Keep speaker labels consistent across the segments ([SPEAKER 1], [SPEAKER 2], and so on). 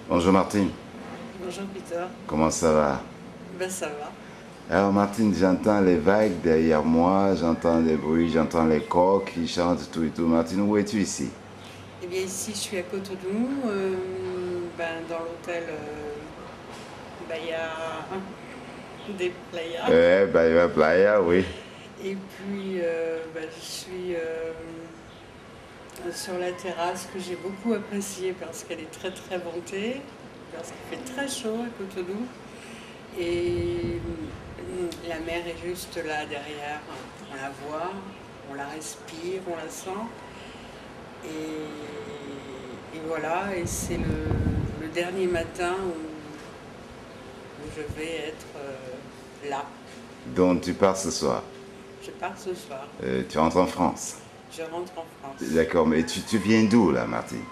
[SPEAKER 1] Bonjour Martine,
[SPEAKER 2] Bonjour Peter.
[SPEAKER 1] comment ça va?
[SPEAKER 2] Ben ça va.
[SPEAKER 1] Alors Martine, j'entends les vagues derrière moi, j'entends les bruits, j'entends les coqs qui chantent tout et tout. Martine, où es-tu ici?
[SPEAKER 2] Eh bien ici je suis à Cotonou, dans l'hôtel il y a des playas.
[SPEAKER 1] Bahia Playa, oui.
[SPEAKER 2] Et puis je suis sur la terrasse que j'ai beaucoup appréciée parce qu'elle est très très ventée, parce qu'il fait très chaud à Cotonou. Et la mer est juste là derrière, on la voit, on la respire, on la sent. Et voilà, et c'est le dernier matin où je vais être là.
[SPEAKER 1] Donc tu pars ce soir.
[SPEAKER 2] Je pars ce soir.
[SPEAKER 1] Tu rentres en France.
[SPEAKER 2] Je rentre en France.
[SPEAKER 1] D'accord, mais tu viens d'où là, Martine?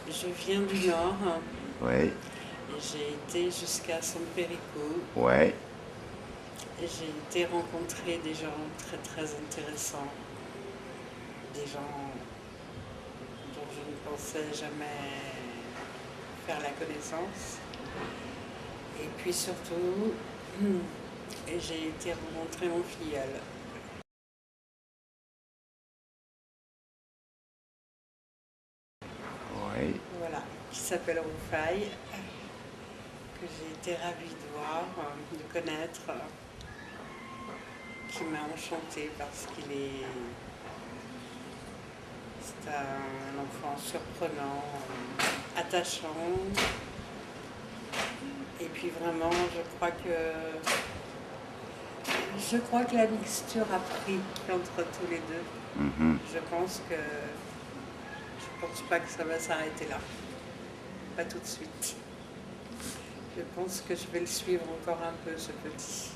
[SPEAKER 2] Je viens du Nord
[SPEAKER 1] Ouais,
[SPEAKER 2] et j'ai été jusqu'à San Perico.
[SPEAKER 1] ouais.
[SPEAKER 2] Et j'ai été rencontrer des gens très très intéressants, des gens dont je ne pensais jamais faire la connaissance. Et puis surtout, j'ai été rencontrer mon filleul.
[SPEAKER 1] Ouais.
[SPEAKER 2] Voilà, qui s'appelle Roufaï, que j'ai été ravie de voir, de connaître, qui m'a enchantée parce c'est un enfant surprenant, attachant. Et puis vraiment, je crois que la mixture a pris entre tous les deux.
[SPEAKER 1] Mhm.
[SPEAKER 2] Je pense pas que ça va s'arrêter là, pas tout de suite. Je pense que je vais le suivre encore un peu, ce petit.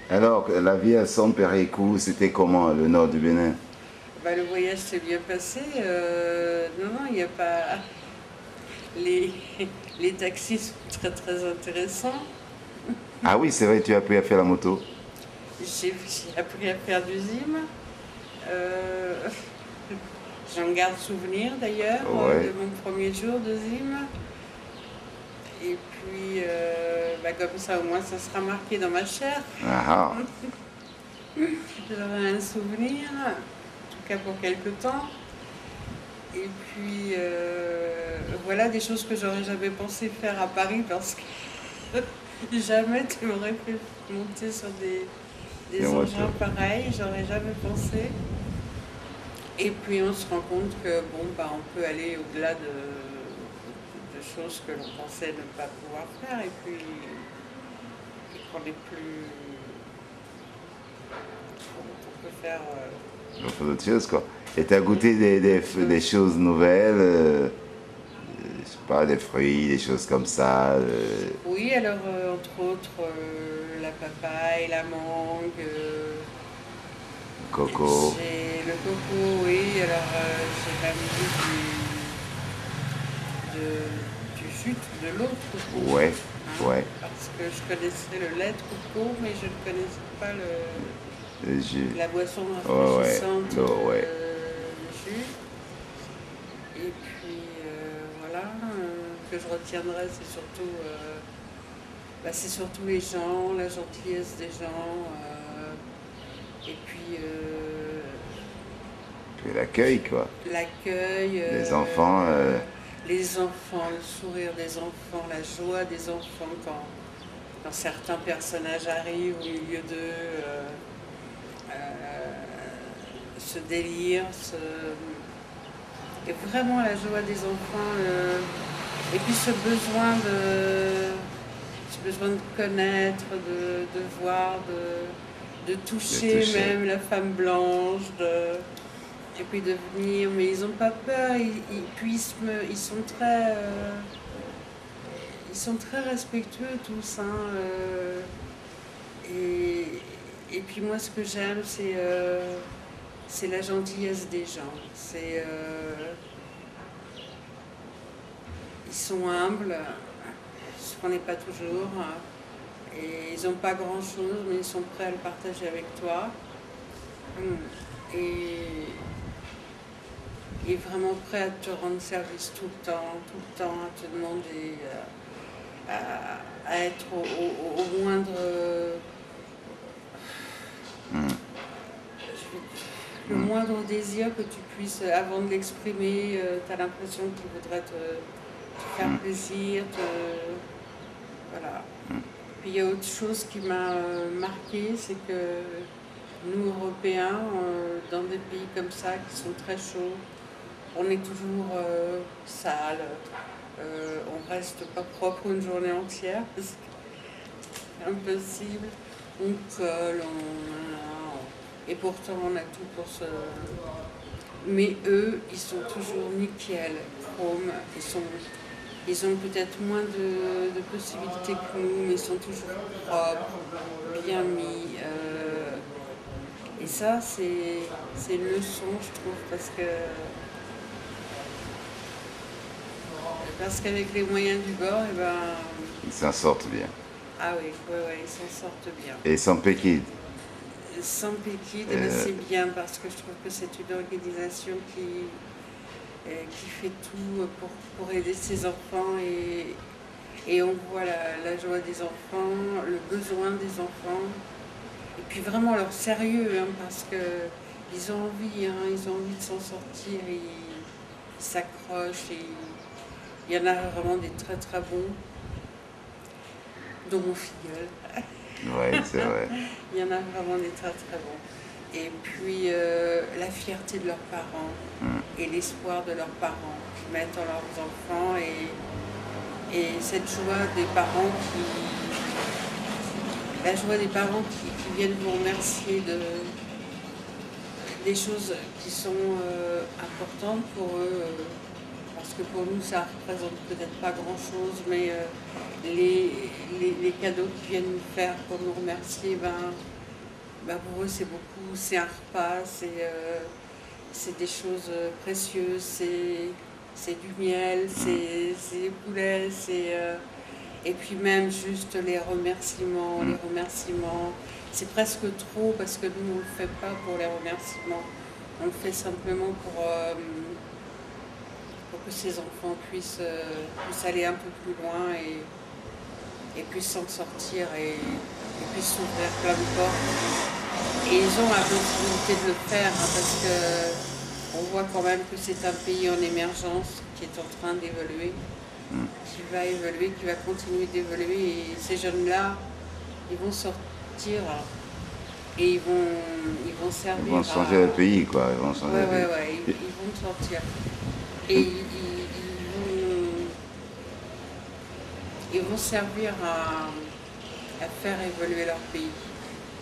[SPEAKER 1] Alors, la vie à San Péricou, c'était comment, le nord du Bénin?
[SPEAKER 2] Le voyage s'est bien passé. Non, il n'y a pas. Les, les taxis sont très très intéressants.
[SPEAKER 1] Ah oui, c'est vrai, tu as appris à faire la moto.
[SPEAKER 2] J'ai appris à faire du gym. Euh, J'en garde souvenir d'ailleurs
[SPEAKER 1] Ouais.
[SPEAKER 2] de mon premier jour de gym. Et puis, comme ça, au moins, ça sera marqué dans ma chair.
[SPEAKER 1] Ah ah.
[SPEAKER 2] J'aurai un souvenir, en tout cas pour quelque temps. Et puis, voilà des choses que j'aurais jamais pensé faire à Paris parce que jamais tu m'aurais fait monter sur
[SPEAKER 1] Des
[SPEAKER 2] des engins
[SPEAKER 1] motos.
[SPEAKER 2] pareils, j'aurais jamais pensé. Et puis on se rend compte que on peut aller au-delà de choses que l'on pensait ne pas pouvoir faire et qu'on est plus. On peut faire.
[SPEAKER 1] On fait d'autres choses, quoi. Et tu as goûté des choses nouvelles, je sais pas, des fruits, des choses comme ça,
[SPEAKER 2] Oui, alors entre autres la papaye, la mangue,
[SPEAKER 1] coco.
[SPEAKER 2] j'ai le coco, oui, alors j'ai même du jus de l'eau de coco,
[SPEAKER 1] Ouais,
[SPEAKER 2] hein,
[SPEAKER 1] ouais.
[SPEAKER 2] parce que je connaissais le lait de coco, mais je ne connaissais pas
[SPEAKER 1] Le jus.
[SPEAKER 2] la boisson
[SPEAKER 1] Ouais, ouais.
[SPEAKER 2] rafraîchissante
[SPEAKER 1] L'eau, ouais.
[SPEAKER 2] de jus. Et puis voilà, que je retiendrai, c'est surtout les gens, la gentillesse des gens, et puis
[SPEAKER 1] Puis l'accueil, quoi.
[SPEAKER 2] l'accueil,
[SPEAKER 1] Les enfants,
[SPEAKER 2] les enfants, le sourire des enfants, la joie des enfants quand certains personnages arrivent au milieu d'eux, ce délire, et vraiment la joie des enfants, et puis ce besoin de connaître, de voir, de
[SPEAKER 1] de
[SPEAKER 2] toucher
[SPEAKER 1] toucher.
[SPEAKER 2] même la femme blanche, et puis de venir, mais ils n'ont pas peur, ils sont très respectueux tous, hein, et, et puis moi ce que j'aime c'est la gentillesse des gens, ils sont humbles, ce qu'on n'est pas toujours, hein, et ils n'ont pas grand chose, mais ils sont prêts à le partager avec toi. Et est vraiment prêt à te rendre service tout le temps, à te demander, à être au moindre... le moindre désir que tu puisses, avant de l'exprimer, tu as l'impression qu'il voudrait te faire plaisir, voilà. Puis il y a autre chose qui m'a marqué, c'est que nous, Européens, dans des pays comme ça, qui sont très chauds, on est toujours sale, on reste pas propre une journée entière, parce que c'est impossible, on colle, et pourtant on a tout pour se... Mais eux, ils sont toujours nickel, chrome, ils ont peut-être moins de possibilités que nous, mais ils sont toujours propres, bien mis. Et ça, c'est une leçon, je trouve, parce qu'avec les moyens du bord, eh ben...
[SPEAKER 1] Ils s'en sortent bien.
[SPEAKER 2] Ah oui, ils s'en sortent bien.
[SPEAKER 1] Et sans péquide?
[SPEAKER 2] Sans péquide, c'est bien parce que je trouve que c'est une organisation qui fait tout pour aider ses enfants et on voit la joie des enfants, le besoin des enfants et puis vraiment leur sérieux parce qu'ils ont envie, ils ont envie de s'en sortir, ils s'accrochent et il y en a vraiment des très très bons, dont mon filleul.
[SPEAKER 1] Oui, c'est vrai.
[SPEAKER 2] Il y en a vraiment des très très bons. Et puis la fierté de leurs parents et l'espoir de leurs parents qui mettent en leurs enfants et cette joie des parents qui viennent vous remercier des choses qui sont importantes pour eux. Parce que pour nous, ça ne représente peut-être pas grand-chose, mais les cadeaux qu'ils viennent nous faire pour nous remercier, pour eux, c'est beaucoup. C'est un repas, c'est des choses précieuses, c'est du miel, c'est des poulets, et puis même juste les remerciements, c'est presque trop parce que nous, on ne le fait pas pour les remerciements. On le fait simplement pour que ces enfants puissent aller un peu plus loin et puissent s'en sortir et puissent s'ouvrir plein de portes. Et ils ont la possibilité de le faire parce qu'on voit quand même que c'est un pays en émergence qui est en train d'évoluer, qui va évoluer, qui va continuer d'évoluer. Et ces jeunes-là, ils vont sortir et ils vont servir.
[SPEAKER 1] Ils vont changer le pays, quoi. Ils vont changer le pays.
[SPEAKER 2] Ils vont sortir. Et ils vont servir à faire évoluer leur pays.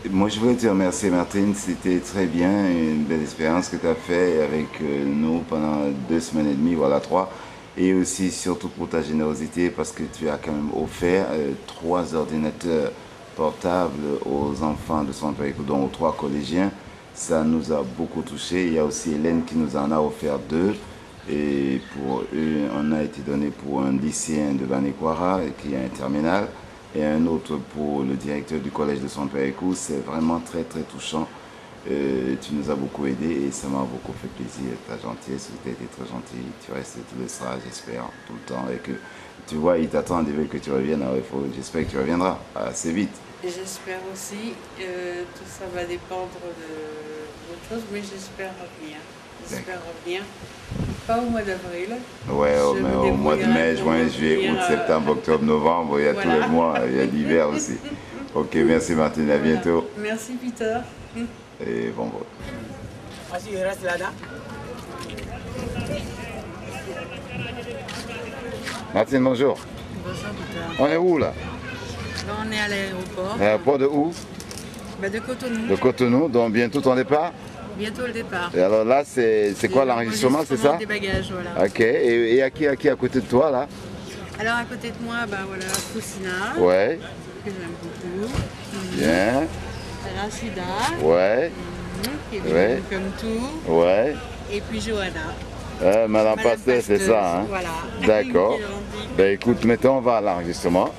[SPEAKER 1] Moi, je voulais te remercier, Martine. C'était très bien, une belle expérience que tu as fait avec nous pendant 2 semaines et demie, voilà 3. Et aussi, surtout pour ta générosité, parce que tu as quand même offert 3 ordinateurs portables aux enfants de Centre Périco, dont aux 3 collégiens. Ça nous a beaucoup touchés. Il y a aussi Hélène qui nous en a offert 2. Et pour eux, on a été donné pour un lycéen de Banekwara qui a un terminal et un autre pour le directeur du collège de Centre Périco. C'est vraiment très très touchant. Tu nous as beaucoup aidés et ça m'a beaucoup fait plaisir. Ta gentillesse, tu as été très gentil. Tu restes, tu le seras, j'espère, tout le temps. Et que tu vois, ils t'attendent, ils veulent que tu reviennes. Alors j'espère que tu reviendras assez vite.
[SPEAKER 2] J'espère aussi. Tout ça va dépendre d'autres choses, mais j'espère revenir. J'espère revenir. Pas au mois d'avril.
[SPEAKER 1] Ouais, mais au mois de mai, juin, juillet, août, septembre, octobre, novembre, il y a tous les mois, il y a l'hiver aussi. Ok, merci Martine, à bientôt.
[SPEAKER 2] Merci Peter.
[SPEAKER 1] Et bon vote. Martine, bonjour.
[SPEAKER 3] Bonjour Peter.
[SPEAKER 1] On est où là?
[SPEAKER 3] Là, on est à l'aéroport.
[SPEAKER 1] L'aéroport de où?
[SPEAKER 3] De Cotonou.
[SPEAKER 1] De Cotonou, donc bientôt ton départ?
[SPEAKER 3] Bientôt le départ.
[SPEAKER 1] Et alors là, c'est quoi l'enregistrement, c'est ça?
[SPEAKER 3] Des bagages, voilà.
[SPEAKER 1] Ok, et à qui à côté de toi là?
[SPEAKER 2] Alors à côté de moi, voilà, Foussina,
[SPEAKER 1] Ouais.
[SPEAKER 2] que j'aime beaucoup.
[SPEAKER 1] Bien.
[SPEAKER 2] Rachida,
[SPEAKER 1] Ouais.
[SPEAKER 2] qui est
[SPEAKER 1] Ouais.
[SPEAKER 2] venue comme tout.
[SPEAKER 1] Ouais.
[SPEAKER 2] Et puis Johanna.
[SPEAKER 1] Madame Pasteur, c'est ça, hein?
[SPEAKER 2] Voilà.
[SPEAKER 1] D'accord.
[SPEAKER 2] Qui est gentille.
[SPEAKER 1] Ben écoute, maintenant on va à l'enregistrement.